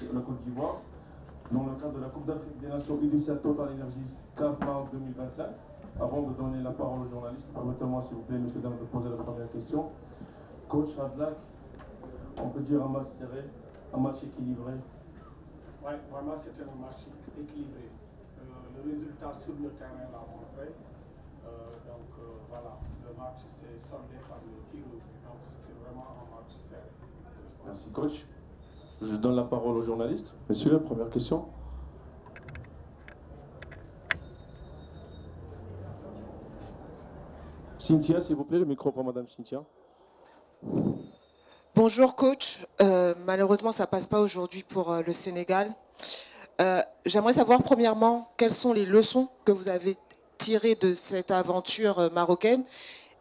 La Côte d'Ivoire, dans le cadre de la Coupe d'Afrique des Nations U17 Total Energy CAF Maroc 2025. Avant de donner la parole aux journalistes, permettez-moi s'il vous plaît, messieurs, dames, de poser la première question. Coach Hadlak, on peut dire un match serré, un match équilibré. Oui, vraiment c'était un match équilibré. Le résultat sur le terrain l'a montré. Voilà, le match s'est soldé par les tirs au but. Donc c'était vraiment un match serré. Merci coach. Je donne la parole aux journalistes. Messieurs, première question. Cynthia, s'il vous plaît, le micro pour Madame Cynthia. Bonjour coach, malheureusement ça ne passe pas aujourd'hui pour le Sénégal. J'aimerais savoir premièrement quelles sont les leçons que vous avez tirées de cette aventure marocaine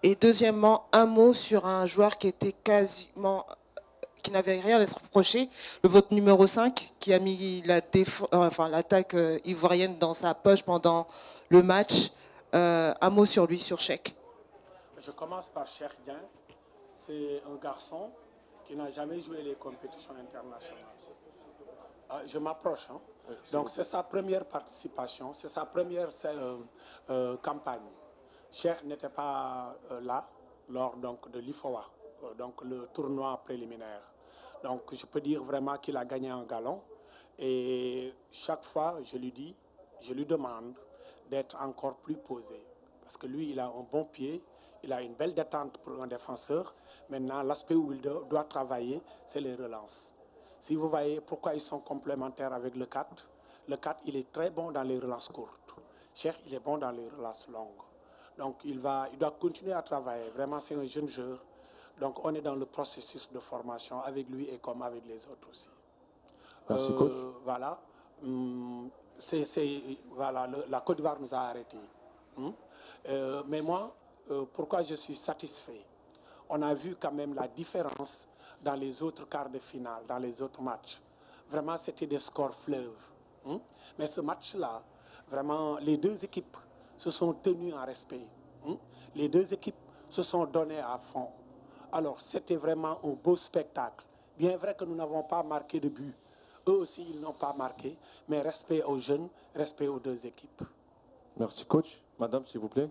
et deuxièmement un mot sur un joueur qui était qui n'avait rien à se reprocher, votre numéro 5 qui a mis l'attaque ivoirienne dans sa poche pendant le match. Un mot sur lui, sur Cheikh. Je commence par Cheikh Dieng. C'est un garçon qui n'a jamais joué les compétitions internationales. Je m'approche. Hein? Donc c'est sa première participation, c'est sa première campagne. Cheikh n'était pas là lors donc, de l'IFOA, donc le tournoi préliminaire. Donc je peux dire vraiment qu'il a gagné un galon. Et chaque fois, je lui demande d'être encore plus posé. Parce que lui, il a un bon pied, il a une belle détente pour un défenseur. Maintenant, l'aspect où il doit travailler, c'est les relances. Si vous voyez pourquoi ils sont complémentaires avec le 4, le 4, il est très bon dans les relances courtes. Cheikh, il est bon dans les relances longues. Donc, il doit continuer à travailler. Vraiment, c'est un jeune joueur. Donc, on est dans le processus de formation avec lui et comme avec les autres aussi. Merci, coach. Voilà. Voilà, la Côte d'Ivoire nous a arrêtés. Mais moi, pourquoi je suis satisfait? On a vu quand même la différence dans les autres quarts de finale, dans les autres matchs. Vraiment, c'était des scores fleuves. Mais ce match-là, vraiment, les deux équipes se sont tenues en respect. Les deux équipes se sont données à fond. Alors, c'était vraiment un beau spectacle. Bien vrai que nous n'avons pas marqué de but. Eux aussi, ils n'ont pas marqué. Mais respect aux jeunes, respect aux deux équipes. Merci, coach. Madame, s'il vous plaît.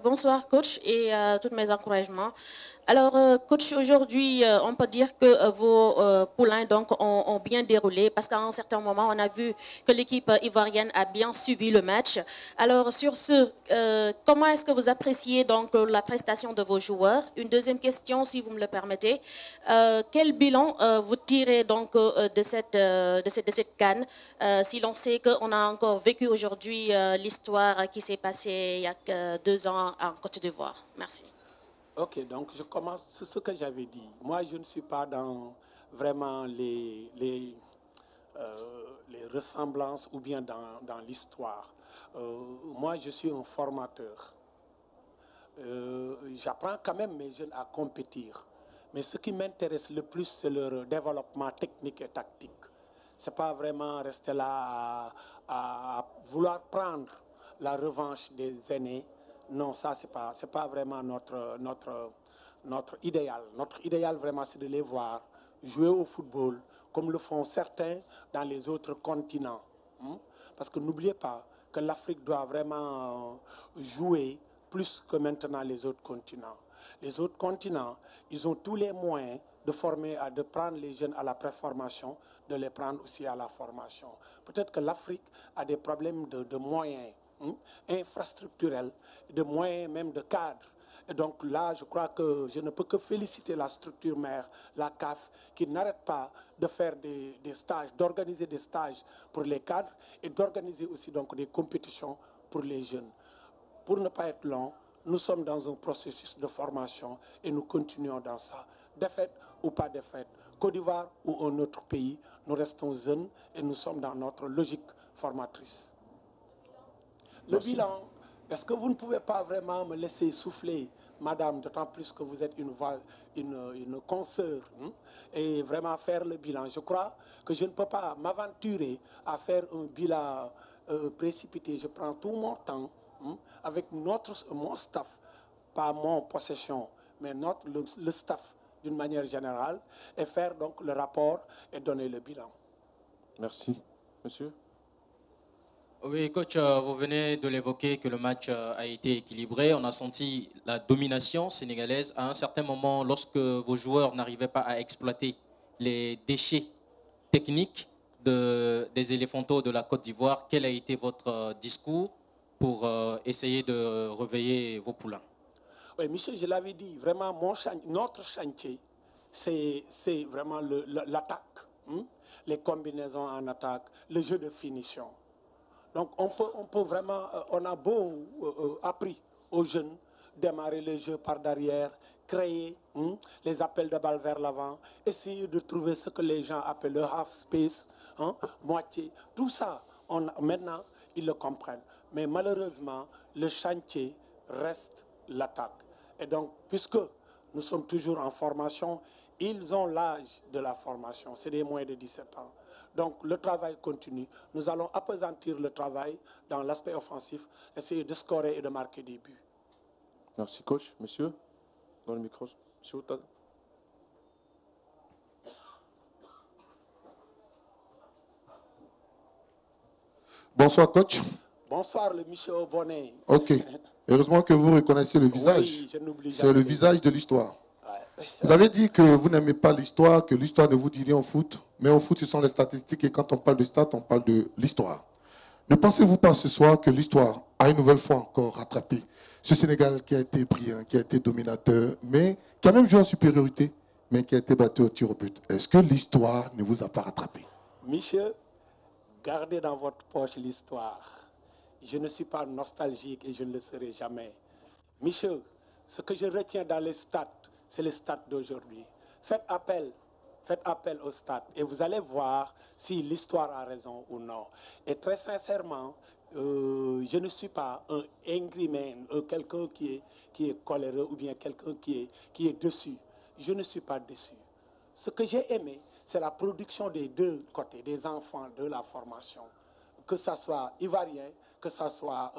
Bonsoir coach et tous mes encouragements. Alors coach, aujourd'hui on peut dire que vos poulains donc ont bien déroulé parce qu'à un certain moment on a vu que l'équipe ivoirienne a bien subi le match. Alors sur ce, comment est-ce que vous appréciez donc la prestation de vos joueurs? Une deuxième question si vous me le permettez. Quel bilan vous tirez donc de cette CAN si l'on sait qu'on a encore vécu aujourd'hui l'histoire qui s'est passée il y a 2 ans en Côte d'Ivoire. Merci. Ok, donc je commence sur ce que j'avais dit. Moi, je ne suis pas dans vraiment les ressemblances ou bien dans l'histoire. Moi, je suis un formateur. J'apprends quand même mes jeunes à compétir. Mais ce qui m'intéresse le plus, c'est leur développement technique et tactique. Ce n'est pas vraiment rester là à vouloir prendre la revanche des aînés. Non, ça, ce n'est pas vraiment notre idéal. Notre idéal, vraiment, c'est de les voir jouer au football comme le font certains dans les autres continents. Parce que n'oubliez pas que l'Afrique doit vraiment jouer plus que maintenant les autres continents. Les autres continents, ils ont tous les moyens de former, de prendre les jeunes à la préformation, de les prendre aussi à la formation. Peut-être que l'Afrique a des problèmes de moyens infrastructurels, de moyens même de cadres. Et donc là, je crois que je ne peux que féliciter la structure mère, la CAF, qui n'arrête pas de faire des stages, d'organiser des stages pour les cadres et d'organiser aussi donc des compétitions pour les jeunes. Pour ne pas être long, nous sommes dans un processus de formation et nous continuons dans ça. Défaite ou pas défaite, Côte d'Ivoire ou un autre pays, nous restons jeunes et nous sommes dans notre logique formatrice. Le bilan, est-ce que vous ne pouvez pas vraiment me laisser souffler, madame, d'autant plus que vous êtes une consoeur, et vraiment faire le bilan? Je crois que je ne peux pas m'aventurer à faire un bilan précipité. Je prends tout mon temps avec mon staff, pas mon possession, mais le staff d'une manière générale et faire donc le rapport et donner le bilan. Merci. Monsieur? Oui, coach, vous venez de l'évoquer que le match a été équilibré. On a senti la domination sénégalaise. À un certain moment, lorsque vos joueurs n'arrivaient pas à exploiter les déchets techniques des éléphantaux de la Côte d'Ivoire, quel a été votre discours pour essayer de réveiller vos poulains? Oui, Michel, je l'avais dit, vraiment, notre chantier, c'est vraiment l'attaque, les combinaisons en attaque, le jeu de finition. Donc, on peut vraiment, on a appris aux jeunes démarrer le jeu par derrière, créer les appels de balle vers l'avant, essayer de trouver ce que les gens appellent le half space, moitié. Tout ça, maintenant, ils le comprennent. Mais malheureusement, le chantier reste l'attaque. Et donc, puisque nous sommes toujours en formation, ils ont l'âge de la formation. C'est des moins de 17 ans. Donc, le travail continue. Nous allons appesantir le travail dans l'aspect offensif, essayer de scorer et de marquer des buts. Merci, coach. Monsieur, dans le micro. Monsieur Outada. Bonsoir, coach. Bonsoir, le Michel Bonnet. Ok. Heureusement que vous reconnaissez le visage. Oui, je n'oublie C'est jamais. le visage de l'histoire. Ouais. Vous avez dit que vous n'aimez pas l'histoire, que l'histoire ne vous dit rien au foot. Mais au foot, ce sont les statistiques. Et quand on parle de stats, on parle de l'histoire. Ne pensez-vous pas ce soir que l'histoire a une nouvelle fois encore rattrapé ce Sénégal qui a été brillant, qui a été dominateur, mais qui a même joué en supériorité, mais qui a été battu au tir au but? Est-ce que l'histoire ne vous a pas rattrapé? Michel, gardez dans votre poche l'histoire. Je ne suis pas nostalgique et je ne le serai jamais. Michel, ce que je retiens dans les stats, c'est les stats d'aujourd'hui. Faites appel aux stats et vous allez voir si l'histoire a raison ou non. Et très sincèrement, je ne suis pas un angry man, quelqu'un qui est coléreux ou bien quelqu'un qui est dessus. Je ne suis pas déçu. Ce que j'ai aimé, c'est la production des deux côtés, des enfants de la formation. Que ça soit ivoirien, que ça soit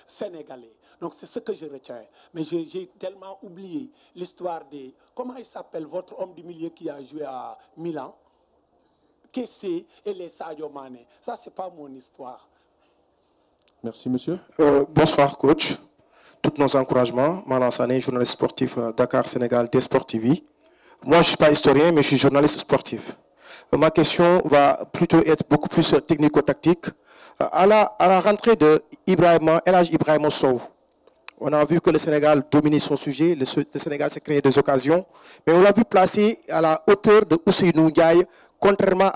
sénégalais. Donc c'est ce que je retiens. Mais j'ai tellement oublié l'histoire des... Comment il s'appelle votre homme du milieu qui a joué à Milan? Kessé et les Sadio Mané. Ça, c'est pas mon histoire. Merci, monsieur. Bonsoir, coach. Tous nos encouragements. Malang Sané, journaliste sportif Dakar, Sénégal, Desport TV. Moi, je ne suis pas historien, mais je suis journaliste sportif. Ma question va plutôt être beaucoup plus technico-tactique. À la rentrée de El Hadji Ibrahima Sow, on a vu que le Sénégal dominait son sujet, le Sénégal s'est créé des occasions, mais on l'a vu placé à la hauteur de Ousseynou Ndiaye, contrairement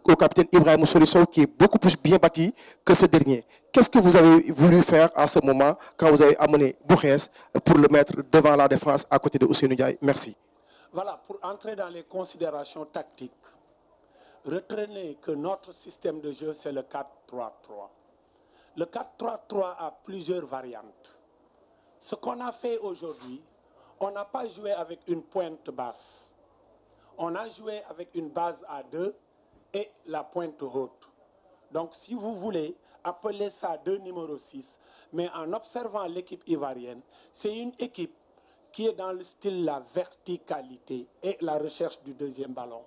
au capitaine Ibrahima Sow qui est beaucoup plus bien bâti que ce dernier. Qu'est-ce que vous avez voulu faire à ce moment quand vous avez amené Bourès pour le mettre devant la défense à côté de Ousseynou Ndiaye? Merci. Voilà, pour entrer dans les considérations tactiques, retenez que notre système de jeu, c'est le 4-3-3. Le 4-3-3 a plusieurs variantes. Ce qu'on a fait aujourd'hui, on n'a pas joué avec une pointe basse. On a joué avec une base à 2 et la pointe haute. Donc, si vous voulez, appelez ça 2 numéro 6. Mais en observant l'équipe ivoirienne, c'est une équipe qui est dans le style la verticalité et la recherche du deuxième ballon.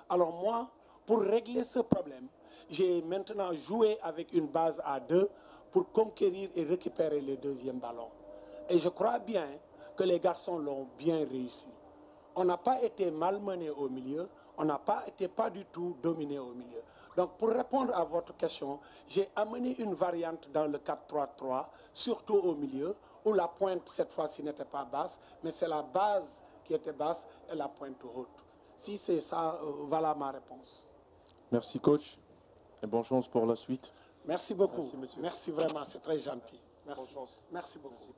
Alors moi, pour régler ce problème, j'ai maintenant joué avec une base à 2 pour conquérir et récupérer le deuxième ballon. Et je crois bien que les garçons l'ont bien réussi. On n'a pas été malmenés au milieu, on n'a pas été pas du tout dominé au milieu. Donc pour répondre à votre question, j'ai amené une variante dans le 4-3-3, surtout au milieu, où la pointe cette fois-ci n'était pas basse, mais c'est la base qui était basse et la pointe haute. Si c'est ça, voilà ma réponse. Merci, coach. Et bonne chance pour la suite. Merci beaucoup. Merci, monsieur. Merci vraiment, c'est très gentil. Merci. Bonne chance. Merci beaucoup.